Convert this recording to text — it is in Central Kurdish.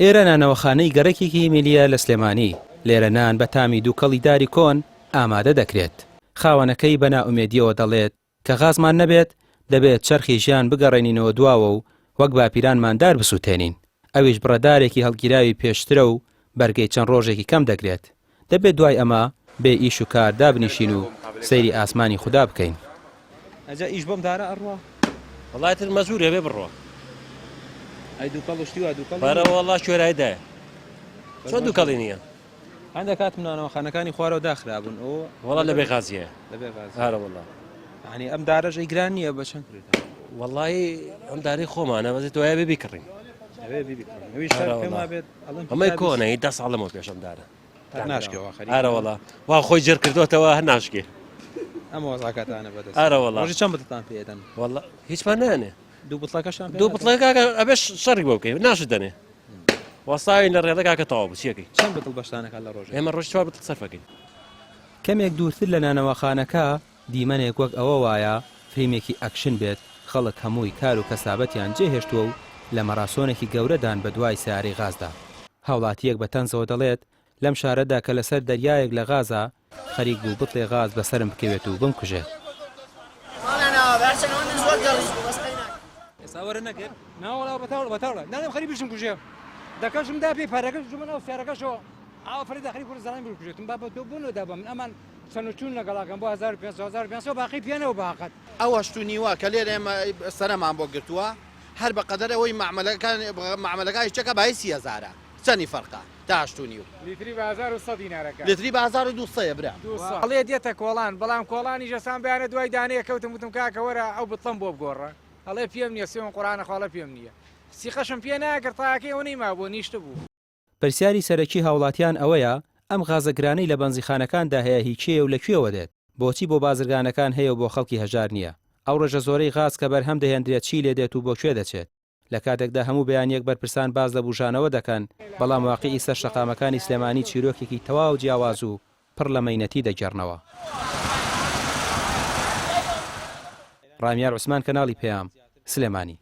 ئێرە نانەوەخانەی گەڕێکێکی میلیە لە سلێمانی. لێرە نان بە تامی دووکەڵی داری کۆن ئامادە دەکرێت. خاوەنەکەی بە ناومێدیەوە دەڵێت کە غازمان نەبێت دەبێت چەرخی ژیان بگەڕێنینەوە دواوە و وەک باپیران ماندار بسووتێنین. ئەویش بڕەدارێکی هەڵگیراوی پێشترە و بەرگەی چەند ڕۆژێکی کەم دەگرێت. دەبێت دوای ئەمە بێ ئیش و کار دابنیشین و سەیری ئاسمانی خوددا بکەین. ئەجا ئیش بۆم دارە ئەڕوا وڵایەت مەزوورە بێ بڕۆ ئەی دووکەڵ شتیوە دووکەڵ بەرەوە وەڵا شوێرایدایە چۆن دووکەڵی نییە هەندێک کات منانەوەخانەکانی خوارەوە داخرابوون ئەو وەڵا لە بێغازیە لەبێ غاز هارە وەڵا ینی ئەم دارەژ ئیگران نییە بە چەند کرێت وەڵی ئەم داری خۆمانە بەزێت دوایە بێ بیکڕین ئەمەی کۆنەی 10 ساڵەمەوە پێشەم دارە ناشکەوە هارە وەڵا وا خۆی جێر کردوتەوە هەر ناشکێ ئەمە وەزاکاتانە بەدەست هارە وەڵا ڕۆژی چەند بتتان پێدەن وەڵا هیچمان نانێ دوو بتڵەکەشان دوو بڵێکا ئەبێ شەڕی بۆ بکەین ناشت دەنێ وەساوی لە ڕێدەکا کە تەواو بچیەکەی چەند بتڵ بەشتانەکە لە ڕۆژ ئێمە ڕۆژ چوار بتڵ سەرفەکەین کەمێک دوورتر لە نانەوەخانەکە دیمەنێک وەک ئەوە وایە فیلمێکی ئەکشن بێت خەڵک هەمووی کار و کەسابەتیان جێهێشتووە و لە مەراسۆنێکی گەورەدان بە دوای سیارەی غازدا. هاوڵاتیەک بە تەنزەوە دەڵێت لەم شارەدا کە لەسەر دەریایەک لە غازە خەریک بوو بڵێ غاز بەسرم بکەوێت و بمکوژێت. ئێساوەرە نەکرد ناوەڵا بەتاڵە نانم خەری بشم کوژێ دەکەشم دا پێی پارەکەش من ئەو سیارەکەشەوە ئافری داخلی کوردستانی بکوژێتم با بە تۆ بوونەوە دابم من ئەمان چەنوچوون لەگەڵاکەم بۆ 1500 باقی پێنەوە باقەت ئەوە شتونیوە کە لێرە ئێمە سەرەمان بۆ گرتووە هەر بە قەدەرەوەی معاملەکانی چەکە بای 30,000 چەندی فەرقا تا هەشتونی و لیتری بە 1100 دینارەکە لیتری بە 1200 برا هەڵێ دێتە کۆڵان بەڵام کۆڵانی ژەسان بەیانە دوای دانەیە کەوتم وتم کاکە وەرە ئەو بتڵم بۆ بگۆڕە هەڵێ پێم نییە سێوم قورآنە خاڵە پێم نییە سیخەشم پێ ناگرت تاکەی ئەو نەیما بۆ نیشتە بوو. پرسیاری سەرەکی هاوڵاتیان ئەوەیە ئەم غازەگرانەی لە بەنزیخانەکاندا هەیە هیچیە و لەکوێوە دێت بۆچی بۆ بازرگانەکان هەیە و بۆ خەڵکی هەژار نییە. ئەو ڕێژە زۆرەی غاز کە بەرهەم دەهێنرێت چی لێ دێت و بۆ کوێ دەچێت. لە کاتێکدا هەموو بەیانیەک بەرپرسان باز لە بوژانەوە دەکەن بەڵام واقعی سەر شەقامەکانی سلێمانی چیرۆکێکی تەواو جیاواز و پڕ لە مەینەتی دەگەڕنەوە. ڕامیار عوسمان کەناڵی پێام سلێمانی.